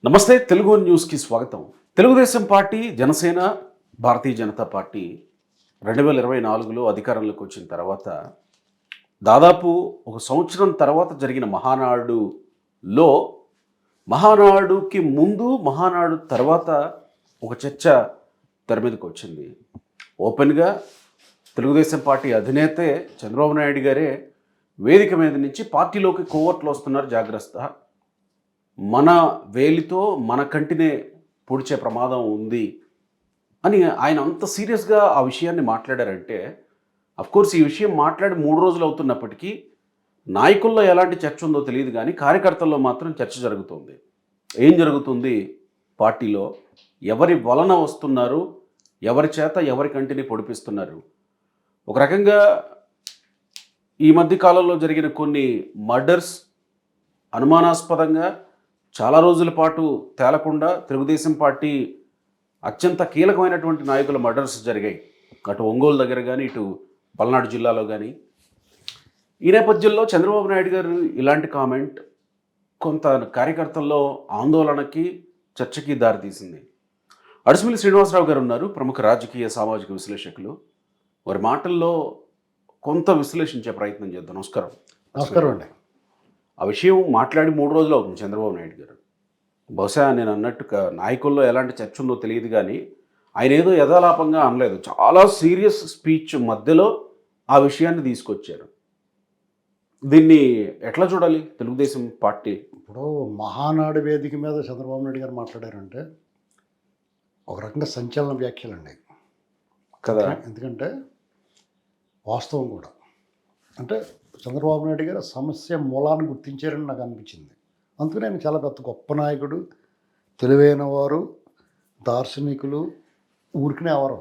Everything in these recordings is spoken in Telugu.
నమస్తే తెలుగు న్యూస్కి స్వాగతం. తెలుగుదేశం పార్టీ, జనసేన, భారతీయ జనతా పార్టీ 2024లో అధికారంలోకి వచ్చిన తర్వాత దాదాపు ఒక సంవత్సరం తర్వాత జరిగిన మహానాడులో మహానాడుకి ముందు, మహానాడు తర్వాత ఒక చర్చ తెర మీదకి వచ్చింది. ఓపెన్గా తెలుగుదేశం పార్టీ అధినేతే చంద్రబాబు నాయుడు గారే వేదిక మీద నుంచి పార్టీలోకి కోవర్ట్లు వస్తున్నారు, జాగ్రత్త, మన వేలితో మన కంటినే పొడిచే ప్రమాదం ఉంది అని ఆయన అంత సీరియస్గా ఆ విషయాన్ని మాట్లాడారంటే, అఫ్కోర్స్ ఈ విషయం మాట్లాడి 3 రోజులు అవుతున్నప్పటికీ నాయకుల్లో ఎలాంటి చర్చ ఉందో తెలియదు, కానీ కార్యకర్తల్లో మాత్రం చర్చ జరుగుతుంది. ఏం జరుగుతుంది పార్టీలో, ఎవరి వలన వస్తున్నారు, ఎవరి చేత ఎవరి కంటిని పొడిపిస్తున్నారు. ఒక రకంగా ఈ మధ్య కాలంలో జరిగిన కొన్ని మర్డర్స్ అనుమానాస్పదంగా చాలా రోజుల పాటు తేలకుండా తెలుగుదేశం పార్టీ అత్యంత కీలకమైనటువంటి నాయకుల మర్డర్స్ జరిగాయి. అటు ఒంగోలు దగ్గర కానీ, ఇటు పల్నాడు జిల్లాలో కానీ. ఈ నేపథ్యంలో చంద్రబాబు నాయుడు గారు ఇలాంటి కామెంట్ కొంత కార్యకర్తల్లో ఆందోళనకి, చర్చకి దారితీసింది. అడుసుమిల్లి శ్రీనివాసరావు గారు ఉన్నారు, ప్రముఖ రాజకీయ సామాజిక విశ్లేషకులు. వారి మాటల్లో కొంత విశ్లేషించే ప్రయత్నం చేద్దాం. నమస్కారం. నమస్కారం అండి. ఆ విషయం మాట్లాడి 3 రోజులు అవుతుంది చంద్రబాబు నాయుడు గారు. బహుశా నేను అన్నట్టుగా నాయకుల్లో ఎలాంటి చర్చ ఉందో తెలియదు, కానీ ఆయన ఏదో యథాలాపంగా అనలేదు. చాలా సీరియస్ స్పీచ్ మధ్యలో ఆ విషయాన్ని తీసుకొచ్చారు. దీన్ని ఎట్లా చూడాలి తెలుగుదేశం పార్టీ? ఇప్పుడు మహానాడు వేదిక మీద చంద్రబాబు నాయుడు గారు మాట్లాడారంటే ఒక రకంగా సంచలన వ్యాఖ్యలండి కదా. ఎందుకంటే వాస్తవం కూడా. అంటే చంద్రబాబు నాయుడు గారు సమస్య మూలాన్ని గుర్తించారని నాకు అనిపించింది. అందుకని ఆయన చాలా పెద్ద గొప్ప నాయకుడు, తెలివైన వారు, దార్శనికులు, ఊరికనే ఎవరు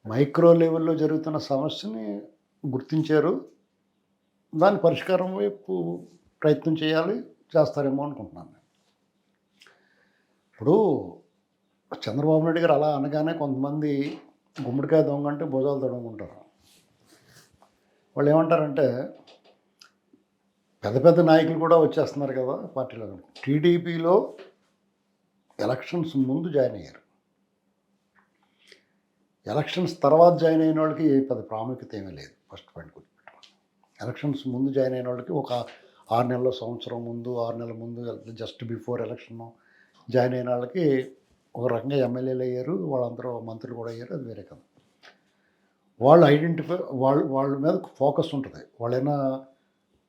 మైక్రో లెవెల్లో జరుగుతున్న సమస్యని గుర్తించారు. దాని పరిష్కారం వైపు ప్రయత్నం చేయాలి, చేస్తారేమో అనుకుంటున్నాను. ఇప్పుడు చంద్రబాబు నాయుడు గారు అలా అనగానే కొంతమంది గుమ్మడికాయ దొంగ అంటే భుజాలు తొడుగుంటారు. వాళ్ళు ఏమంటారంటే, పెద్ద పెద్ద నాయకులు కూడా వచ్చేస్తున్నారు కదా పార్టీలో. టీడీపీలో ఎలక్షన్స్ ముందు జాయిన్ అయ్యారు, ఎలక్షన్స్ తర్వాత జాయిన్ అయిన వాళ్ళకి పెద్ద ప్రాముఖ్యత ఏమీ లేదు. ఫస్ట్ పాయింట్ గుర్తుపెట్టుకోండి. ఎలక్షన్స్ ముందు జాయిన్ అయిన వాళ్ళకి ఒక 6 నెలల, సంవత్సరం ముందు, 6 నెలల ముందు, జస్ట్ బిఫోర్ ఎలక్షన్ జాయిన్ అయిన వాళ్ళకి ఒక రకంగా ఎమ్మెల్యేలు అయ్యారు, వాళ్ళందరూ మంత్రులు కూడా అయ్యారు, అది వేరే కదా. వాళ్ళు ఐడెంటిఫై వాళ్ళ మీద ఫోకస్ ఉంటుంది. వాళ్ళైనా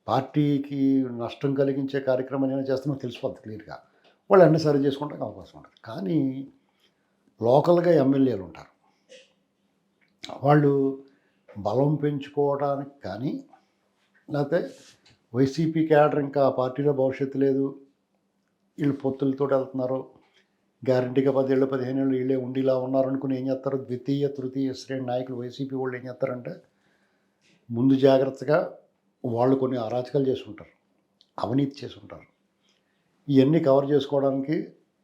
పార్టీకి నష్టం కలిగించే కార్యక్రమం ఏమైనా చేస్తామో తెలిసిపోద్ది క్లియర్గా. వాళ్ళు అన్నీ సరి చేసుకోవడానికి అవకాశం ఉంటుంది. కానీ లోకల్గా ఎమ్మెల్యేలు ఉంటారు, వాళ్ళు బలం పెంచుకోవడానికి కానీ, లేకపోతే వైసీపీ క్యాడర్ ఇంకా పార్టీలో భవిష్యత్తు లేదు, వీళ్ళు పొత్తులతో వెళ్తున్నారు, గ్యారంటీగా 10 ఏళ్ళు 15 ఏళ్ళు వీళ్ళే ఉండిలా ఉన్నారు అనుకుని ఏం చేస్తారు, ద్వితీయ తృతీయ శ్రేణి నాయకులు వైసీపీ వాళ్ళు ఏం చేస్తారంటే, ముందు జాగ్రత్తగా వాళ్ళు కొన్ని అరాచకాలు చేసి ఉంటారు, అవినీతి చేసి ఉంటారు. ఇవన్నీ కవర్ చేసుకోవడానికి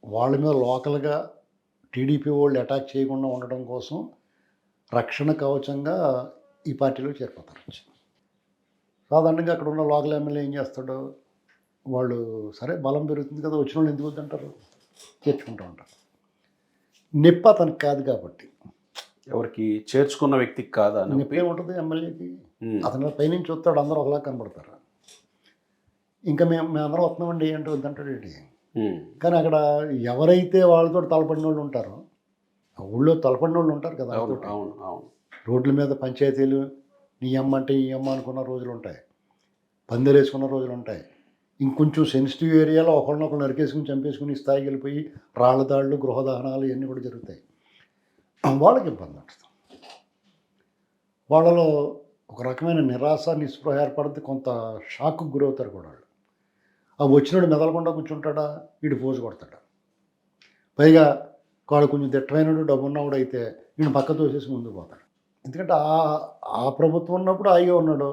వాళ్ళ మీద లోకల్గా టీడీపీ వాళ్ళు అటాక్ చేయకుండా ఉండడం కోసం రక్షణ కవచంగా ఈ పార్టీలో చేరిపోతారు. సాధారణంగా అక్కడ ఉన్న లోకల్ ఎమ్మెల్యే ఏం చేస్తాడు, వాళ్ళు సరే బలం పెరుగుతుంది కదా, వచ్చిన వాళ్ళు ఎందుకు వద్దంటారు, చేర్చుకుంటూ ఉంటారు. నొప్పి అతనికి కాదు కాబట్టి, ఎవరికి చేర్చుకున్న వ్యక్తికి కాదా నొప్పి ఏముంటుంది ఎమ్మెల్యేకి, అతను పైనుంచి వస్తాడు, అందరూ ఒకలా కనపడతారు. ఇంకా మేమందరం వస్తున్నామండి ఏంటో వద్దంటాడు ఏంటి. కానీ అక్కడ ఎవరైతే వాళ్ళతో తలపడిన వాళ్ళు ఉంటారో, ఊళ్ళో తలపడిన వాళ్ళు ఉంటారు కదా, రోడ్ల మీద పంచాయతీలు నీ అమ్మ అంటే ఈ అమ్మ అనుకున్న రోజులు ఉంటాయి, పందిలు వేసుకున్న రోజులు ఉంటాయి. ఇంకొంచెం సెన్సిటివ్ ఏరియాలో ఒకరినొకరు నరికేసుకుని చంపేసుకుని స్థాయికి వెళ్ళిపోయి రాళ్ల దాడులు, గృహదహనాలు ఇవన్నీ కూడా జరుగుతాయి. వాళ్ళకి ఇబ్బంది ఉంటుంది. వాళ్ళలో ఒక రకమైన నిరాశ, నిస్పృహ ఏర్పడితే కొంత షాక్కు గురవుతారు కూడా వాళ్ళు. ఆ వచ్చినోడు మెదలకుండా కూర్చుంటాడా, వీడు పోజు కొడతాడా. పైగా వాడు కొంచెం దిట్టమైనడు, డబ్బు ఉన్నవాడు అయితే వీడు పక్క తోసేసి ముందుకు పోతాడు. ఎందుకంటే ఆ ప్రభుత్వం ఉన్నప్పుడు హాయిగా ఉన్నాడు,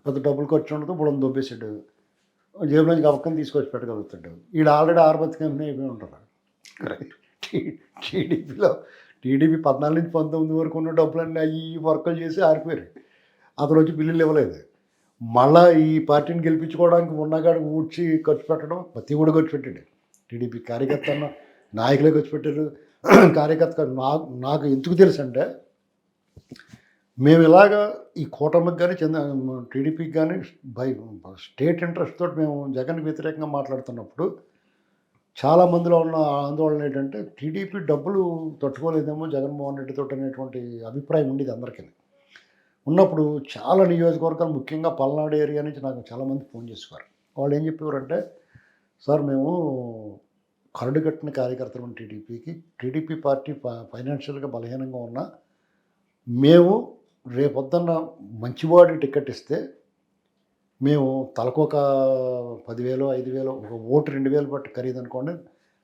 పెద్ద డబ్బులు ఖర్చు ఉండదు, బుడం దొబ్బేసాడు, జేబులో నుంచి గవక్కని తీసుకొచ్చి పెట్టగలుగుతాడు. వీడు ఆల్రెడీ ఆర్బత్ కంపెనీ అయిపోయి ఉంటారు. కరెక్ట్. టీడీపీ 14 నుంచి 19 వరకు ఉన్న డబ్బులన్నీ అవి వర్కులు చేసి ఆరిపోయారు. అతను వచ్చి బిల్లులు ఇవ్వలేదు. మళ్ళీ ఈ పార్టీని గెలిపించుకోవడానికి ఉన్నగాడికి ఊడ్చి ఖర్చు పెట్టడం, ప్రతి కూడా ఖర్చు పెట్టాడు. టీడీపీ కార్యకర్త అన్న నాయకులే వచ్చి పెట్టారు. కార్యకర్త నాకు ఎందుకు తెలుసు అంటే, మేము ఇలాగా ఈ కూటమికి కానీ టీడీపీకి కానీ బై స్టేట్ ఇంట్రెస్ట్ తోటి మేము జగన్కి వ్యతిరేకంగా మాట్లాడుతున్నప్పుడు చాలామందిలో ఉన్న ఆందోళన ఏంటంటే టీడీపీ డబ్బులు తట్టుకోలేదేమో జగన్మోహన్ రెడ్డితో అనేటువంటి అభిప్రాయం ఉండేది అందరికీ. ఉన్నప్పుడు చాలా నియోజకవర్గాలు, ముఖ్యంగా పల్నాడు ఏరియా నుంచి నాకు చాలామంది ఫోన్ చేసేవారు. వాళ్ళు ఏం చెప్పేవారంటే, సార్ మేము కరడు కట్టిన కార్యకర్తలు టీడీపీ పార్టీ ఫైనాన్షియల్గా బలహీనంగా ఉన్నా మేము రేపొద్దున్న మంచివాడి టికెట్ ఇస్తే మేము తలకొక 10,000 5,000 ఒక ఓటు 2,000 బట్టి ఖరీదు అనుకోండి,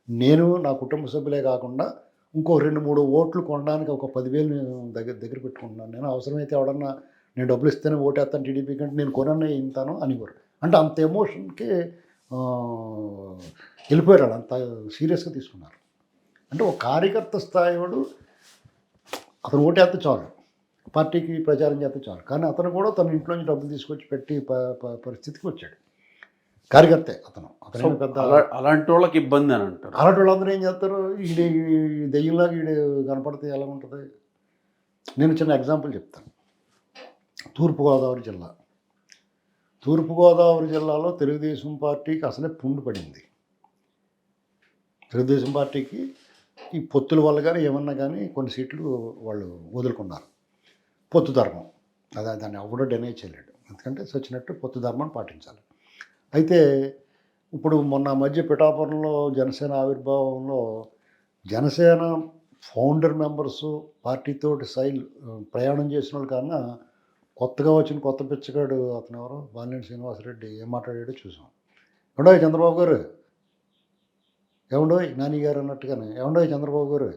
నేను నా కుటుంబ సభ్యులే కాకుండా ఇంకో 2-3 ఓట్లు కొనడానికి ఒక 10,000 నేను దగ్గర పెట్టుకుంటున్నాను. నేను అవసరమైతే ఎవడన్నా నేను డబ్బులు ఇస్తేనే ఓటేస్తాను టీడీపీ కంటే నేను కొననే ఇంతాను అనేవారు. అంటే అంత ఎమోషన్కి వెళ్ళిపోయారు, అంత సీరియస్గా తీసుకున్నారు. అంటే ఒక కార్యకర్త స్థాయి వాడు అతను ఓటేస్తే చాలు, పార్టీకి ప్రచారం చేస్తే చాలు, కానీ అతను కూడా తన ఇంట్లోంచి డబ్బులు తీసుకొచ్చి పెట్టి పరిస్థితికి వచ్చాడు. కార్యకర్తే అతను పెద్ద అలాంటి వాళ్ళకి ఇబ్బంది అని అంటారు. అలాంటి వాళ్ళందరూ ఏం చేస్తారు, దెయ్యంలాగా కనపడితే ఎలా ఉంటుంది. నేను చిన్న ఎగ్జాంపుల్ చెప్తాను. తూర్పుగోదావరి జిల్లాలో తెలుగుదేశం పార్టీకి అసలే పుండు పడింది. తెలుగుదేశం పార్టీకి ఈ పొత్తుల వల్ల కానీ ఏమన్నా కానీ కొన్ని సీట్లు వాళ్ళు వదులుకున్నారు. పొత్తు ధర్మం దాన్ని ఎవడో డెనై చేయలేడు, ఎందుకంటే సచ్చినట్టు పొత్తు ధర్మాన్ని పాటించాలి. అయితే ఇప్పుడు మొన్న మధ్య పిఠాపురంలో జనసేన ఆవిర్భావంలో జనసేన ఫౌండర్ మెంబర్సు పార్టీతోటి ప్రయాణం చేసిన వాళ్ళు కన్నా కొత్తగా వచ్చిన కొత్త పిచ్చగాడు అతను ఎవరో బాలినేని శ్రీనివాసరెడ్డి ఏం మాట్లాడాడో చూసాం. ఏమండో చంద్రబాబు గారు, ఏమండో నాని గారు అన్నట్టుగానే, ఏమండో చంద్రబాబు గారు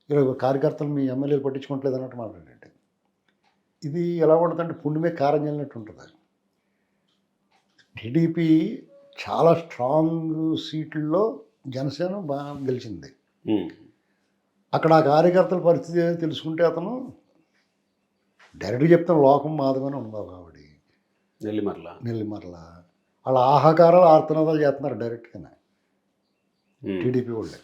ఇలా కార్యకర్తలు మీ ఎమ్మెల్యేలు పట్టించుకోవట్లేదు అన్నట్టు మాట్లాడాడు. ఇది ఎలా ఉంటుందంటే పుండుమే కారం చల్లినట్టు ఉంటుంది. టీడీపీ చాలా స్ట్రాంగ్ సీట్లలో జనసేన బాగా గెలిచింది. అక్కడ ఆ కార్యకర్తల పరిస్థితి తెలుసుకుంటే అతను డైరెక్ట్గా చెప్తాను, లోకం మాధవని ఉన్నావు ఆవిడ నెల్లిమర్ల వాళ్ళ ఆహాకారాలు ఆర్తనాదాలు చేస్తున్నారు డైరెక్ట్గానే టీడీపీ వాళ్ళే.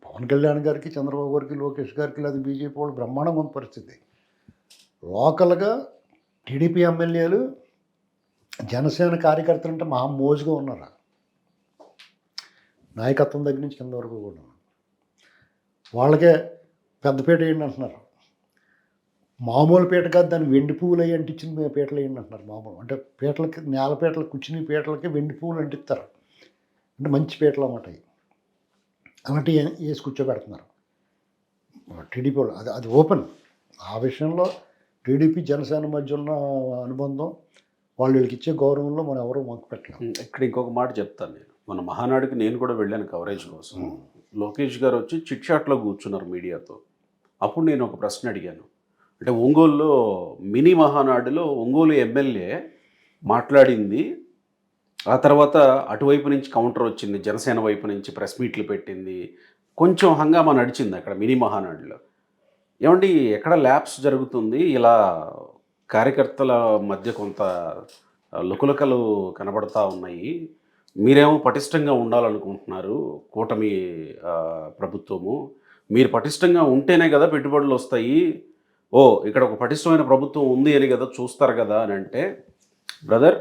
పవన్ కళ్యాణ్ గారికి, చంద్రబాబు గారికి, లోకేష్ గారికి, లేదా బీజేపీ వాళ్ళు బ్రహ్మాండంగా ఉన్న పరిస్థితి. లోకల్గా టీడీపీ ఎమ్మెల్యేలు జనసేన కార్యకర్తలు అంటే మహా మోజుగా ఉన్నారు. నాయకత్వం దగ్గర నుంచి కింద వరకు కూడా వాళ్ళకే పెద్దపేట వేయండి అంటున్నారు. మామూలు పీట కాదు, దాన్ని వెండి పువ్వులు అయ్యి అంటించిన పీటలు వేయండి అంటున్నారు. మామూలు అంటే పీటలకి, నేలపీటలకు, కూర్చుని పీటలకి వెండి పువ్వులు అంటిస్తారు. అంటే మంచి పీటలు అన్నమాట. అలాంటివి వేసి కూర్చోబెడుతున్నారు టీడీపీ వాళ్ళు. అది ఓపెన్. ఆ విషయంలో టీడీపీ జనసేన మధ్య ఉన్న అనుబంధం, వాళ్ళు వీళ్ళకి ఇచ్చే గౌరవంలో మనం ఎవరూ మొక్కు పెట్టలేం. ఇక్కడ ఇంకొక మాట చెప్తాను. మన మహానాడుకి నేను కూడా వెళ్ళాను కవరేజ్ కోసం. లోకేష్ గారు వచ్చి చిట్ చాట్లో కూర్చున్నారు మీడియాతో. అప్పుడు నేను ఒక ప్రశ్న అడిగాను. అంటే ఒంగోలులో మినీ మహానాడులో ఒంగోలు ఎమ్మెల్యే మాట్లాడింది, ఆ తర్వాత అటువైపు నుంచి కౌంటర్ వచ్చింది, జనసేన వైపు నుంచి ప్రెస్ మీట్లు పెట్టింది, కొంచెం హంగామా నడిచింది అక్కడ మినీ మహానాడులో. ఏమండి ఎక్కడ ల్యాబ్స్ జరుగుతుంది, ఇలా కార్యకర్తల మధ్య కొంత లుకలుకలు కనబడతా ఉన్నాయి, మీరేమో పటిష్టంగా ఉండాలనుకుంటున్నారు, కూటమి ప్రభుత్వము, మీరు పటిష్టంగా ఉంటేనే కదా పెట్టుబడులు వస్తాయి, ఓ ఇక్కడ ఒక పటిష్టమైన ప్రభుత్వం ఉంది అని కదా చూస్తారు కదా అని అంటే, బ్రదర్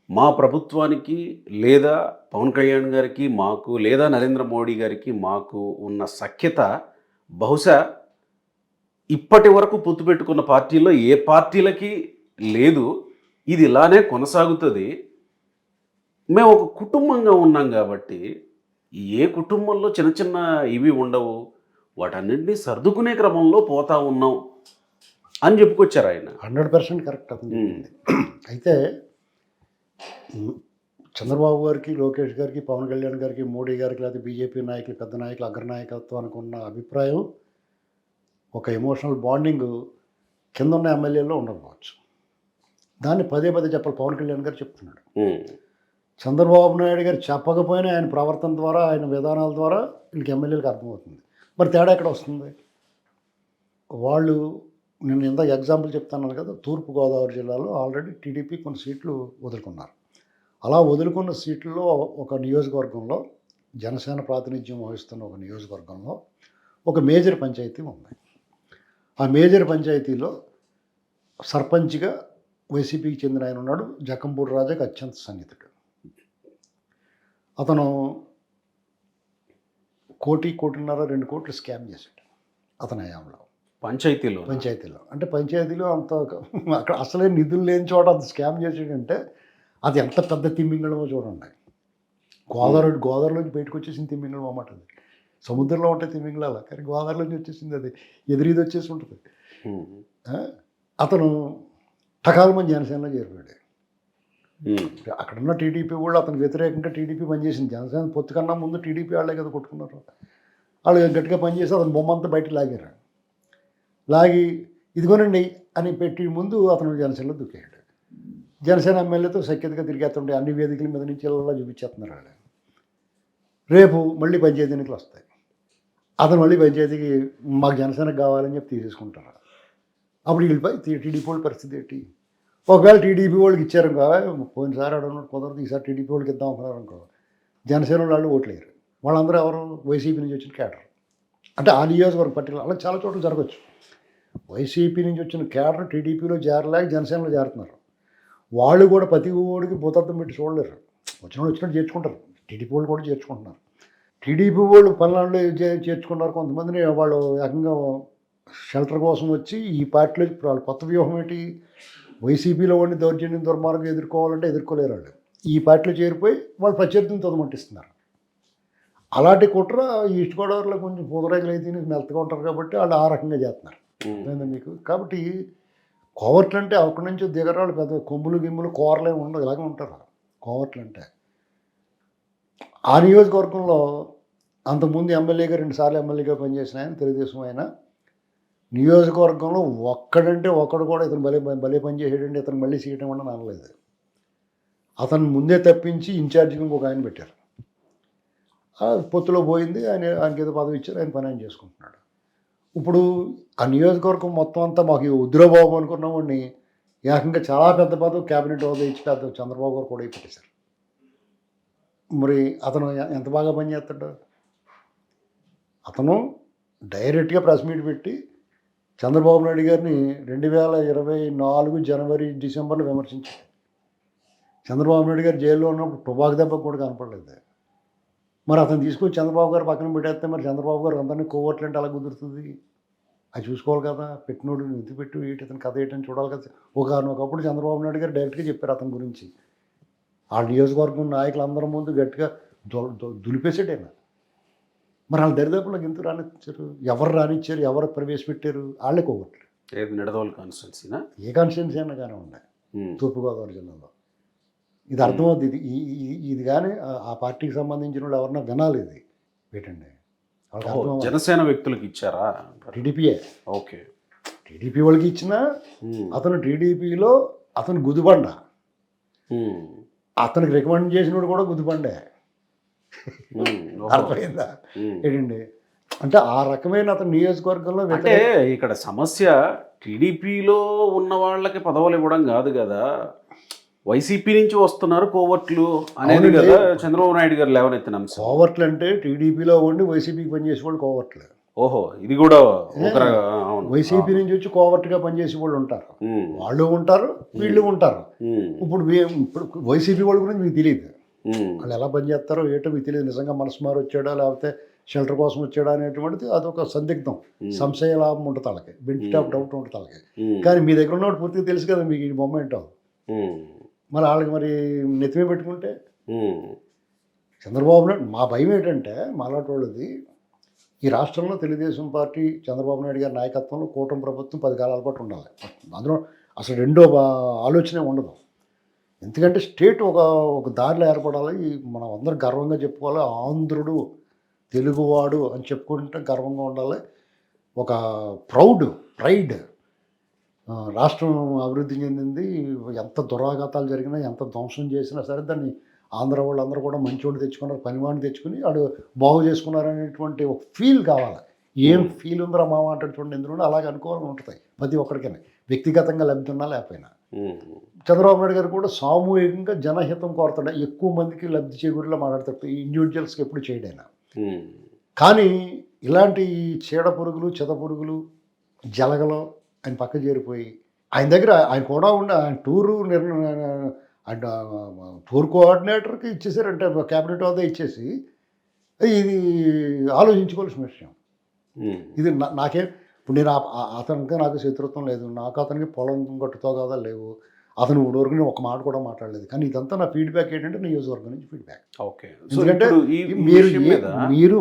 మా ప్రభుత్వానికి లేదా పవన్ కళ్యాణ్ గారికి మాకు లేదా నరేంద్ర మోడీ గారికి మాకు ఉన్న సఖ్యత బహుశా ఇప్పటి వరకు పొత్తు పెట్టుకున్న పార్టీల్లో ఏ పార్టీలకి లేదు. ఇది ఇలానే కొనసాగుతుంది. మేము ఒక కుటుంబంగా ఉన్నాం కాబట్టి ఏ కుటుంబంలో చిన్న చిన్న ఇవి ఉండవు, వాటన్నింటినీ సర్దుకునే క్రమంలో పోతా ఉన్నాం అని చెప్పుకొచ్చారు ఆయన. 100% కరెక్ట్ అవుతుంది. అయితే చంద్రబాబు గారికి, లోకేష్ గారికి, పవన్ కళ్యాణ్ గారికి, మోడీ గారికి, లేదా బీజేపీ నాయకులు, పెద్ద నాయకులు, అగ్రనాయకత్వానికి ఉన్న అభిప్రాయం, ఒక ఎమోషనల్ బాండింగ్ కింద ఉన్న ఎమ్మెల్యేలో ఉండకపోవచ్చు. దాన్ని పదే చెప్పాలి. పవన్ కళ్యాణ్ గారు చెప్తున్నాడు. చంద్రబాబు నాయుడు గారు చెప్పకపోయినా ఆయన ప్రవర్తన ద్వారా, ఆయన విధానాల ద్వారా వీళ్ళకి ఎమ్మెల్యేలకు అర్థమవుతుంది. మరి తేడా ఎక్కడ వస్తుంది? వాళ్ళు, నేను ఇందాక ఎగ్జాంపుల్ చెప్తాను కదా, తూర్పుగోదావరి జిల్లాలో ఆల్రెడీ టీడీపీ కొన్ని సీట్లు వదులుకున్నారు. అలా వదులుకున్న సీట్లలో ఒక నియోజకవర్గంలో జనసేన ప్రాతినిధ్యం వహిస్తున్న ఒక నియోజకవర్గంలో ఒక మేజర్ పంచాయతీ ఉంది. ఆ మేజర్ పంచాయతీలో సర్పంచ్గా వైసీపీకి చెందిన ఆయన ఉన్నాడు. జక్కంపూడి రాజాకి అత్యంత సన్నిహితుడు. అతను 1.5 కోట్లు స్కామ్ చేశాడు అతని హయాంలో పంచాయతీలో. అంటే పంచాయతీలో అంత అక్కడ అసలే నిధులు లేని చోట అంత స్కామ్ చేసాడంటే అది ఎంత పెద్ద తిమ్మింగళమో చూడండి. గోదావరిలోంచి బయటకు వచ్చేసింది తిమ్మింగళం అన్నమాట. అది సముద్రంలో ఉంటే తిమ్మింగళాల, కానీ గోదావరిలోంచి వచ్చేసింది, అది ఎదురీది వచ్చేసి ఉంటుంది. అతను టకాలమని జనసేనలో చేరిపోయాడు. అక్కడున్న టీడీపీ కూడా అతనికి వ్యతిరేకంగా టీడీపీ పనిచేసింది. జనసేన పొత్తు కన్నా ముందు టీడీపీ వాళ్ళే కదా కొట్టుకున్నారు. వాళ్ళు గట్టిగా పనిచేసి అతను బొమ్మ అంతా బయటకు లాగారు. లాగి ఇదిగోనండి అని పెట్టి ముందు అతను జనసేనలో దూకాడు. జనసేన ఎమ్మెల్యేతో సఖ్యతగా తిరిగేస్తుంటే అన్ని వేదికల మీద నుంచి ఇలా చూపించేస్తున్నారు వాళ్ళు. రేపు మళ్ళీ పంచాయతీ ఎన్నికలు వస్తాయి. అతను మళ్ళీ పంచాయతీకి మాకు జనసేనకు కావాలని చెప్పి తీసేసుకుంటారు. అప్పుడు వీళ్ళపై టీడీపీ వాళ్ళ పరిస్థితి ఏంటి? ఒకవేళ టీడీపీ వాళ్ళకి ఇచ్చారు పోయినసారి అడగడం కుదరదు, ఈసారి టీడీపీ వాళ్ళకి ఇద్దాం అనుకున్నారు అనుకో, జనసేన వాళ్ళు ఓట్లేరు. వాళ్ళందరూ ఎవరు? వైసీపీ నుంచి వచ్చిన క్యాడర్. అంటే ఆ నియోజకవర్గం పర్టికులర్ అలా చాలా చోట్ల జరగచ్చు. వైసీపీ నుంచి వచ్చిన క్యాడర్ టీడీపీలో చేరలేక జనసేనలో చేరుతున్నారు. వాళ్ళు కూడా ప్రతి ఓడికి భూతత్వం పెట్టి చూడలేరు. వచ్చినట్టు చేర్చుకుంటారు. టీడీపీ వాళ్ళు కూడా చేర్చుకుంటున్నారు. టీడీపీ వాళ్ళు పనులలో చేర్చుకున్నారు. కొంతమందిని వాళ్ళు ఏకంగా షెల్టర్ కోసం వచ్చి ఈ పార్టీలో వాళ్ళు కొత్త వ్యూహం ఏంటి, వైసీపీలో ఉండి దౌర్జన్యం దుర్మార్గం ఎదుర్కోవాలంటే ఎదుర్కోలేరు. వాళ్ళు ఈ పార్టీలో చేరిపోయి వాళ్ళు ప్రత్యర్థిని తొదమట్టిస్తున్నారు. అలాంటి కుట్ర ఈస్ట్ గోదావరిలో కొంచెం పూదరేగలు అయితే మెత్తగా ఉంటారు కాబట్టి వాళ్ళు ఆ రకంగా చేస్తున్నారు. మీకు కాబట్టి కోవర్ట్లు అంటే అక్కడి నుంచి దిగరాళ్ళు పెద్ద కొమ్ములు గిమ్ములు కూరలే ఉండదు, ఇలాగే ఉంటారు కోవర్ట్లు అంటే. ఆ నియోజకవర్గంలో అంతకుముందు ఎమ్మెల్యేగా 2 సార్లు ఎమ్మెల్యేగా పనిచేసిన ఆయన, తెలుగుదేశం ఆయన, నియోజకవర్గంలో ఒక్కడంటే ఒక్కడు కూడా ఇతను భలే పనిచేసాడంటే ఇతను మళ్ళీ సీట్ ఇవ్వడం అనలేదు. అతను ముందే తప్పించి ఇన్ఛార్జిగా ఇంకొక ఆయన పెట్టారు. పొత్తులో పోయింది, ఆయనకి ఏదో పదవి ఇచ్చారు, ఆయన పని ఆయన చేసుకుంటున్నాడు. ఇప్పుడు ఆ నియోజకవర్గం మొత్తం అంతా మాకు ఉద్రబాబు అనుకున్న వాడిని ఏకంగా చాలా పెద్ద పదవి క్యాబినెట్ హోదా ఇచ్చి పెద్ద చంద్రబాబు గారు కూడా పెట్టేశారు. మరి అతను ఎంత బాగా పనిచేస్తాడు? అతను డైరెక్ట్గా ప్రెస్ మీట్ పెట్టి చంద్రబాబు నాయుడు గారిని 2024 జనవరి డిసెంబర్లో విమర్శించాడు. చంద్రబాబు నాయుడు గారు జైల్లో ఉన్నప్పుడు టుబాకు దెబ్బ కూడా కనపడలేదు. మరి అతను తీసుకొచ్చి చంద్రబాబు గారు పక్కన పెట్టేస్తే మరి చంద్రబాబు గారు అందరినీ కోవర్ట్లు అంటే అలా కుదురుతుంది? అది చూసుకోవాలి కదా. పెట్టినోడు నిధి పెట్టు ఏంటి అతను కథ ఏంటని చూడాలి కదా. ఒకప్పుడు చంద్రబాబు నాయుడు గారు డైరెక్ట్గా చెప్పారు అతని గురించి. ఆ నియోజకవర్గం నాయకులందరి ముందు గట్టిగా దులిపేసాడైనా. మరి వాళ్ళ దరిదాపులకు ఎందుకు రానిచ్చారు? ఎవరు రానిచ్చారు? ఎవరు ప్రవేశపెట్టారు? వాళ్ళే కోవర్ట్లు. నిడదవోలు కాన్స్టిట్యున్సీనా? ఏ కాన్స్టిట్యున్సీ అయినా కానీ ఉన్నాయి తూర్పుగోదావరి జిల్లాలో. ఇది అర్థమవుతుంది. ఇది కానీ ఆ పార్టీకి సంబంధించిన వాళ్ళు ఎవరన్నా వినాలి. ఇది ఏంటండి జనసేన వ్యక్తులకు ఇచ్చారా? టీడీపీయే. ఓకే, టీడీపీ వాళ్ళకి ఇచ్చినా అతను టీడీపీలో అతను గుదిబండ. అతనికి రికమెండ్ చేసినోడు కూడా గుదిబండే. అర్థమైందా ఏంటండి? అంటే ఆ రకమైన అతను నియోజకవర్గంలో అంటే ఇక్కడ సమస్య టీడీపీలో ఉన్న వాళ్ళకి పదవులు ఇవ్వడం కాదు కదా, వైసీపీ నుంచి వస్తున్నారు కోవర్ట్లు అనేది కదా చంద్రబాబు నాయుడు గారు లేవనెత్తిన అంశం. కోవర్ట్లు అంటే టీడీపీలో ఉండి వైసీపీకి పనిచేసే వాళ్ళు కోవర్ట్లు. ఓహో, ఇది కూడా వైసీపీ నుంచి వచ్చి కోవర్ట్గా పనిచేసే వాళ్ళు ఉంటారు. వాళ్ళు ఉంటారు, వీళ్ళు ఉంటారు. ఇప్పుడు వైసీపీ వాళ్ళ గురించి మీకు తెలియదు. వాళ్ళు ఎలా పనిచేస్తారో ఏటో మీకు తెలియదు. నిజంగా మనసు మారి వచ్చాడా లేకపోతే షెల్టర్ కోసం వచ్చాడా అనేటువంటిది అదొక సందిగ్ధం, సంశయ లాభం ఉంటుంది వాళ్ళకి, బెనిఫిట్ ఆఫ్ డౌట్ ఉంటుంది వాళ్ళకి. కానీ మీ దగ్గర ఉన్నప్పుడు పూర్తిగా తెలుసు కదా మీకు ఈ బొమ్మ ఏంటో. మరి వాళ్ళకి మరి నెత్తిమే పెట్టుకుంటే చంద్రబాబు నాయుడు, మా భయం ఏంటంటే మాలాంటి వాళ్ళది, ఈ రాష్ట్రంలో తెలుగుదేశం పార్టీ చంద్రబాబు నాయుడు గారి నాయకత్వంలో కూటమి ప్రభుత్వం 10 కాలాల పాటు ఉండాలి. అందులో అసలు రెండో ఆలోచనే ఉండదు. ఎందుకంటే స్టేట్ ఒక దారిలో ఏర్పడాలి. మనం అందరం గర్వంగా చెప్పుకోవాలి. ఆంధ్రుడు తెలుగువాడు అని చెప్పుకుంటే గర్వంగా ఉండాలి. ఒక ప్రైడ్. రాష్ట్రం అభివృద్ధి చెందింది. ఎంత దురాఘాతాలు జరిగినా, ఎంత ధ్వంసం చేసినా సరే దాన్ని ఆంధ్ర వాళ్ళందరూ కూడా మంచివాడిని తెచ్చుకున్నారు, పనివాడిని తెచ్చుకుని వాడు బాగు చేసుకున్నారనేటువంటి ఒక ఫీల్ కావాలి. ఏం ఫీల్ ఉందిరా మామ అంటే చూడండి, ఎందుకంటే అలాగే అనుకోవాలని ఉంటుంది ప్రతి ఒక్కరికైనా, వ్యక్తిగతంగా లబ్ధి ఉన్నా లేకపోయినా. ఉమ్, చంద్రబాబు నాయుడు గారు కూడా సామూహికంగా జనహితం కోరతాడు, ఎక్కువ మందికి లబ్ధి చేకూరేలా మాట్లాడతాడు, ఇండివిజువల్స్కి ఎప్పుడు చేయడైనా. ఉమ్, కానీ ఇలాంటి చీడ పురుగులు చెద పురుగులు జలగలో ఆయన పక్క చేరిపోయి ఆయన దగ్గర ఆయన కూడా ఉండి ఆయన టూరు ఆయన టూర్ కోఆర్డినేటర్కి ఇచ్చేసారంటే క్యాబినెట్ హోదా ఇచ్చేసి ఇది ఆలోచించుకోవాల్సిన విషయం. ఉమ్, ఇది నాకేం ఇప్పుడు నేను అతనికి నాకు శత్రుత్వం లేదు, నాకు అతనికి పొలం గట్టుతో కదా లేవు, అతను ఇప్పటివరకు ఒక మాట కూడా మాట్లాడలేదు. కానీ ఇదంతా నా ఫీడ్బ్యాక్ ఏంటంటే నియోజకవర్గం నుంచి ఫీడ్బ్యాక్. ఓకే. సో ఎందుకంటే ఇప్పుడు ఈ మీరు విషయం మీద మీరు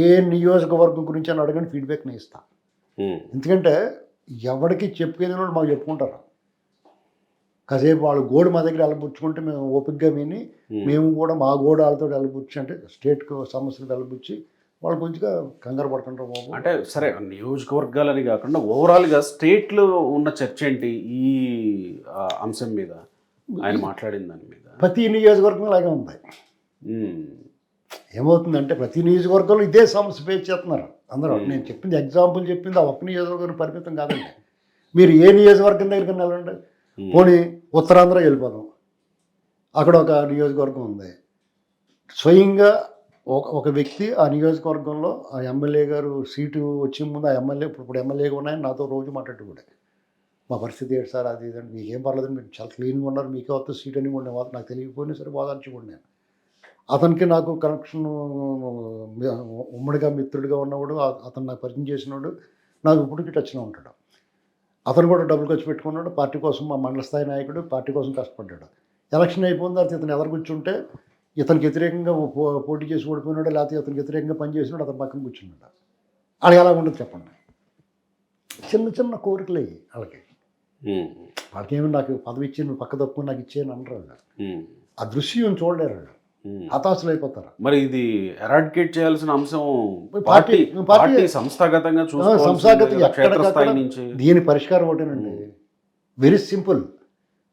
ఏ నియోజకవర్గం గురించి అని అడగండి ఫీడ్బ్యాక్ నేను ఇస్తాను. ఎందుకంటే ఎవరికి చెప్పుకేది మాకు చెప్పుకుంటారు. కాసేపు వాళ్ళు గోడు మా దగ్గర వెళ్ళబుచ్చుకుంటే మేము ఓపికగా విని మేము కూడా మా గోడు వాళ్ళతో వెళ్ళబుచ్చి అంటే స్టేట్కు సమస్యలు వెళ్ళబుచ్చి వాళ్ళు కొంచెంగా కంగారు పడుతుంటారు బాబు. అంటే సరే నియోజకవర్గాలని కాకుండా ఓవరాల్గా స్టేట్లో ఉన్న చర్చ ఏంటి ఈ అంశం మీద ఆయన మాట్లాడిన దాని మీద? ప్రతి నియోజకవర్గం ఇలాగే ఉంది. ఏమవుతుందంటే ప్రతి నియోజకవర్గంలో ఇదే సమస్య ఫేస్ చేస్తున్నారు అందరూ. నేను చెప్పింది ఎగ్జాంపుల్ చెప్పింది ఆ ఒక్క నియోజకవర్గం పరిమితం కాదండి. మీరు ఏ నియోజకవర్గం దగ్గరికి వెళ్ళండి, పోనీ ఉత్తరాంధ్ర వెళ్ళిపోదాం, అక్కడ ఒక నియోజకవర్గం ఉంది. స్వయంగా ఒక వ్యక్తి ఆ నియోజకవర్గంలో ఆ ఎమ్మెల్యే గారు సీటు వచ్చే ముందు ఆ ఎమ్మెల్యే ఇప్పుడు ఎమ్మెల్యేగా ఉన్నాయని నాతో రోజు మాట్లాడు కూడా మా పరిస్థితి ఏంటి సార్ అది ఇదంటే మీకేం పర్లేదండి, మీరు చాలా క్లీన్గా ఉన్నారు, మీకే వస్తే సీట్ అని కూడా నాకు తెలియకపోయినా సరే వాదార్చుకోండి. నేను అతనికి నాకు కనెక్షన్ ఉమ్మడిగా మిత్రుడిగా ఉన్నవాడు, అతను నాకు పరిచయం చేసినాడు, నాకు ఇప్పటికి టచ్లో ఉంటాడు. అతను కూడా డబ్బులు ఖర్చు పెట్టుకున్నాడు పార్టీ కోసం, మా మండల స్థాయి నాయకుడు పార్టీ కోసం కష్టపడ్డాడు. ఎలక్షన్ అయిపోయిన తర్వాత ఇతను ఎదురు కూర్చుంటే ఇతనికి వ్యతిరేకంగా పోటీ చేసి ఓడిపోయినాడు, లేకపోతే ఇతనికి వ్యతిరేకంగా పనిచేసినాడు, అతను పక్కన కూర్చున్నాడు. వాళ్ళకి ఎలా ఉంటుంది చెప్పండి? చిన్న చిన్న కోరికలే వాళ్ళకి. వాళ్ళకేమో నాకు పదవి ఇచ్చి నువ్వు పక్క తప్పు నాకు ఇచ్చేయని అనరు. ఆ దృశ్యం చూడలేరు వాళ్ళు, హతాశలు అయిపోతారు. మరి ఇది ఎరాడికేట్ చేయాల్సిన అంశం పార్టీ సంస్థాగతంగా దీని పరిష్కారం ఒకటేనండి, వెరీ సింపుల్.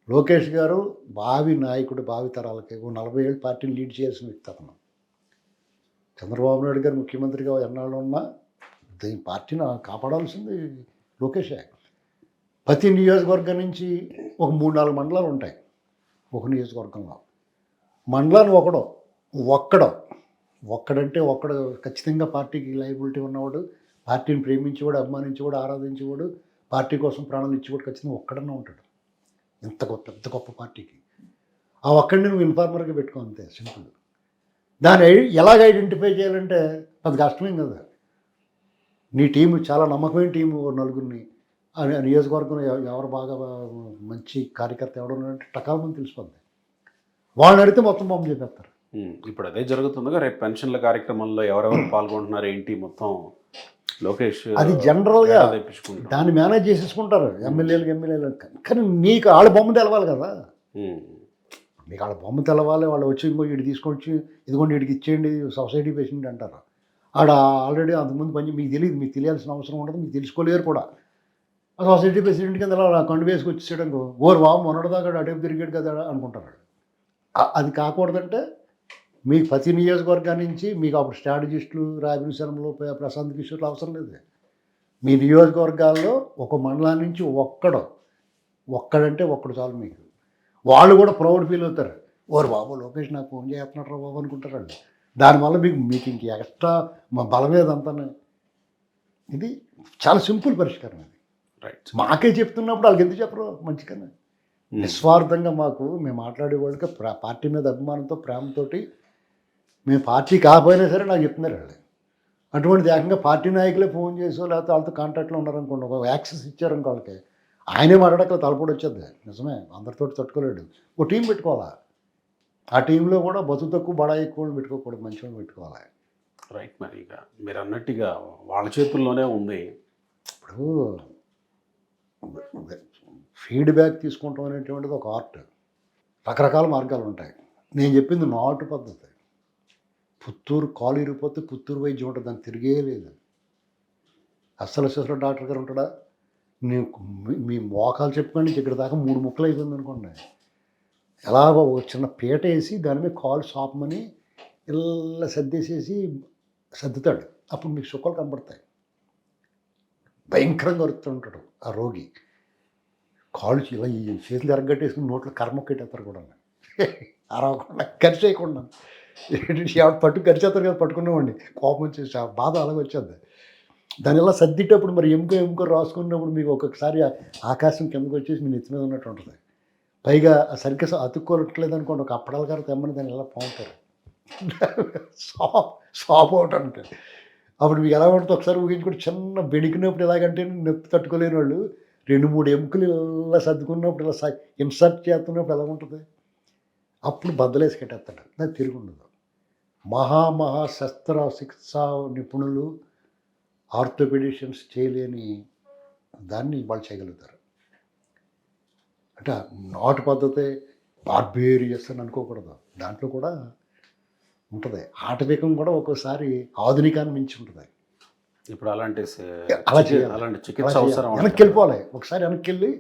లోకేష్ గారు భావి నాయకుడు, భావి తరాలకి 40 ఏళ్ళు పార్టీని లీడ్ చేయాల్సిన వ్యక్తి అతను. చంద్రబాబు నాయుడు గారు ముఖ్యమంత్రిగా ఎన్నాళ్ళు ఉన్నా దీని పార్టీని కాపాడాల్సింది లోకేషే. ప్రతి నియోజకవర్గం నుంచి ఒక 3-4 మండలాలు ఉంటాయి ఒక నియోజకవర్గంలో. మండలాన్ని ఒక్కడంటే ఒక్కడు ఖచ్చితంగా పార్టీకి లైబిలిటీ ఉన్నవాడు, పార్టీని ప్రేమించేవాడు, అభిమానించేవాడు, ఆరాధించేవాడు, పార్టీ కోసం ప్రాణాలు ఇచ్చేవాడు ఖచ్చితంగా ఒక్కడన్నా ఉంటాడు. ఇంత పెద్ద గొప్ప పార్టీకి ఆ ఒక్కడిని నువ్వు ఇన్ఫార్మర్గా పెట్టుకో, అంతే సింపుల్. దాన్ని ఎలాగ ఐడెంటిఫై చేయాలంటే అది కష్టమేం కదా. నీ టీము చాలా నమ్మకమైన టీము, నలుగురిని ఆ నియోజకవర్గంలో ఎవరు బాగా మంచి కార్యకర్త ఎవడున్నారంటే టకాలని తెలిసిపోద్ది. వాళ్ళని అడిగితే మొత్తం బొమ్మ చెప్పేస్తారు. ఇప్పుడు అదే జరుగుతుందిగా, రేపు పెన్షన్ల కార్యక్రమంలో ఎవరెవరు పాల్గొంటున్నారు ఏంటి మొత్తం లోకేష్ అది జనరల్గా దాన్ని మేనేజ్ చేసేసుకుంటారు ఎమ్మెల్యేలు. కానీ మీకు వాళ్ళ బొమ్మ తెలవాలి కదా, మీకు వాళ్ళ బొమ్మ తెలవాలి. వాళ్ళు వచ్చి ఇంకో వీడు తీసుకొచ్చి ఇదిగోండి వీడికి ఇచ్చేయండి సొసైటీ పేషెంట్ అంటారు. ఆడ ఆల్రెడీ అంతకుముందు పని మీకు తెలియదు, మీకు తెలియాల్సిన అవసరం ఉండదు, మీకు తెలుసుకోలేరు కూడా. ఆ సొసైటీ ప్రెసిడెంట్ కింద అలా కండు వేసుకు వచ్చేయడం, ఓరు బాబు మొన్నటిదాకా అటేపు తిరిగాడు కదా అనుకుంటారు. అది కాకూడదంటే మీకు ప్రతి నియోజకవర్గాన్ని నుంచి మీకు అప్పుడు స్ట్రాటజిస్టులు, రాబిన్సన్లు, ప్రశాంత్ కిషోర్లు అవసరం లేదు. మీ నియోజకవర్గాల్లో ఒక మండలం నుంచి ఒక్కడంటే ఒక్కడు చాలు మీకు. వాళ్ళు కూడా ప్రౌడ్ ఫీల్ అవుతారు, ఓరు బాబు లోకేష్ నాకు ఫోన్ చేస్తున్నాడు బాబు అనుకుంటారు. దానివల్ల మీకు ఇంక ఎక్స్ట్రా మా బలమేదంతా. ఇది చాలా సింపుల్ పరిష్కారం. అది రైట్. మాకే చెప్తున్నప్పుడు వాళ్ళకి ఎందుకు చెప్పరు మంచిగానే. నిస్వార్థంగా మేము మాట్లాడేవాళ్ళకి పార్టీ మీద అభిమానంతో, ప్రేమతోటి మేము పార్టీ కాకపోయినా సరే నాకు చెప్తున్నారు వాళ్ళు. అటువంటిది ఏకంగా పార్టీ నాయకులే ఫోన్ చేసో లేకపోతే వాళ్ళతో కాంటాక్ట్లో ఉన్నారనుకోండి, ఒక యాక్సెస్ ఇచ్చారనుకో వాళ్ళకి, ఆయనే మాట్లాడక తలపడి వచ్చేది. నిజమే, అందరితో తట్టుకోలేడు. ఓ టీం పెట్టుకోవాలా, ఆ టీంలో కూడా బతుకు తక్కువ బడా ఎక్కువ పెట్టుకోకూడదు, మంచిగా పెట్టుకోవాలి. రైట్. మరి ఇక మీరు అన్నట్టుగా వాళ్ళ చేతుల్లోనే ఉంది. ఇప్పుడు ఫీడ్బ్యాక్ తీసుకుంటాం అనేటువంటిది ఒక ఆర్ట్, రకరకాల మార్గాలు ఉంటాయి. నేను చెప్పింది నాటు పద్ధతి. పుత్తూరు కాలు ఇరిగిపోతే పుత్తూరు వైద్యం ఉంటుంది, దాన్ని తిరిగే లేదు. అస్సలు డాక్టర్ గారు ఉంటాడా, మీ మోకాలు చెప్పుకోండి ఇక్కడ దాకా 3 ముక్కలు అయిపోయింది అనుకోండి, ఎలాగో ఒక చిన్న పీట వేసి దాని మీద కాలు సాపమని ఇలా సర్దుతాడు. అప్పుడు మీకు సుఖాలు కనబడతాయి. భయంకరంగా అరుస్తూ ఉంటాడు ఆ రోగి. కాళ్ళు ఇలా ఈ చేతులు ఎరగట్టేసుకుని నోట్లో కర్మొక్కెట్టేస్తారు కూడా అరవకుండా ఖర్చు చేయకుండా పట్టు ఖర్చేస్తారు కదా పట్టుకున్నామండి కోపం వచ్చేసి ఆ బాధ అలాగే వచ్చేది దానివల్ల సర్దిటప్పుడు మరి ఎముకో రాసుకున్నప్పుడు మీకు ఒక్కొక్కసారి ఆకాశం కిందకు వచ్చేసి మీ నెత్తి మీద ఉన్నట్టు ఉంటుంది పైగా సరిగ్గా అతుక్కోవట్లేదు అనుకోండి ఒక అప్పడాల గారు తెమ్మని దాన్ని ఎలా పోతారు సాప్ అవుట్ అంటే అప్పుడు మీకు ఎలా ఉంటుంది ఒకసారి ఊహించుకుంటే చిన్న బెడికినప్పుడు ఎలాగంటే నొప్పి తట్టుకోలేని వాళ్ళు 2-3 ఎముకలు ఇలా సర్దుకున్నప్పుడు ఇలా ఇన్సర్ట్ చేస్తున్నప్పుడు ఎలా ఉంటుంది అప్పుడు బద్దలేసి కట్టేస్తాడు నాకు తిరిగి ఉండదు మహా శస్త్రచికిత్సా నిపుణులు ఆర్థోపెడిషియన్స్ చేయలేని దాన్ని వాళ్ళు చేయగలుగుతారు అంటే నాటు పద్ధతి బార్బేరియస్ అని అనుకోకూడదు దాంట్లో కూడా ఉంటుంది ఆటవికం కూడా ఒక్కోసారి ఆధునికాన్ని మించి ఉంటుంది ఇప్పుడు అలాంటి అలా చేయాలి అలాంటి చికిత్స అవసరం వెనక్కి వెళ్ళిపోవాలి ఒకసారి వెనక్కి వెళ్ళి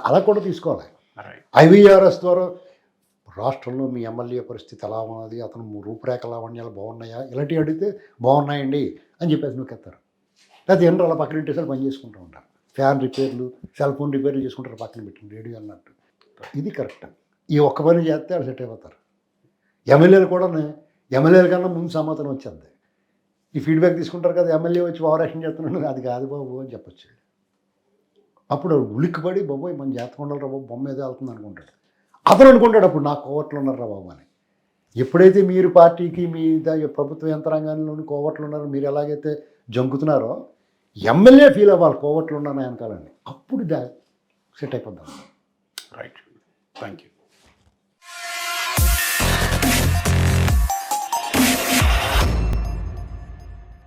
అలా కూడా తీసుకోవాలి Right. ఐవీఆర్ఎస్ ద్వారా రాష్ట్రంలో మీ ఎమ్మెల్యే పరిస్థితి ఎలా ఉన్నది అతను రూపురేఖ లావణ్యాలు బాగున్నాయా ఇలాంటివి అడిగితే బాగున్నాయండి అని చెప్పేసి నొక్కేస్తారు లేకపోతే ఎండ్రు అలా పక్కన పెట్టేసారి పని చేసుకుంటూ ఉంటారు ఫ్యాన్ రిపేర్లు సెల్ ఫోన్ రిపేర్లు చేసుకుంటారు పక్కన పెట్టింది రేడియో అన్నట్టు ఇది కరెక్ట్ ఈ ఒక్క పని చేస్తే వాళ్ళు సెట్ అయిపోతారు ఎమ్మెల్యేలు కూడా ఎమ్మెల్యేల కన్నా ముందు సమాధానం వచ్చేది ఈ ఫీడ్బ్యాక్ తీసుకుంటారు కదా ఎమ్మెల్యే వచ్చి ఓవర్ యాక్షన్ చేస్తున్నాడు అది కాదు బాబు అని చెప్పొచ్చు అప్పుడు ఉలిక్కిపడి బాబోయ్ మన జాతకుండాలి రా బాబు బొమ్మ ఏదో వెళ్తుంది అనుకుంటాడు అతను అనుకుంటాడు అప్పుడు నా కోవట్లు ఉన్నారా బాబు అని ఎప్పుడైతే మీరు పార్టీకి మీ ప్రభుత్వ యంత్రాంగంలోని కోవట్లు ఉన్నారో మీరు ఎలాగైతే జంకుతున్నారో ఎమ్మెల్యే ఫీల్ అవ్వాలి కోవట్లు ఉన్నాను వెనకాలని అప్పుడు సెట్ అయిపోద్దాం రైట్ థ్యాంక్ యూ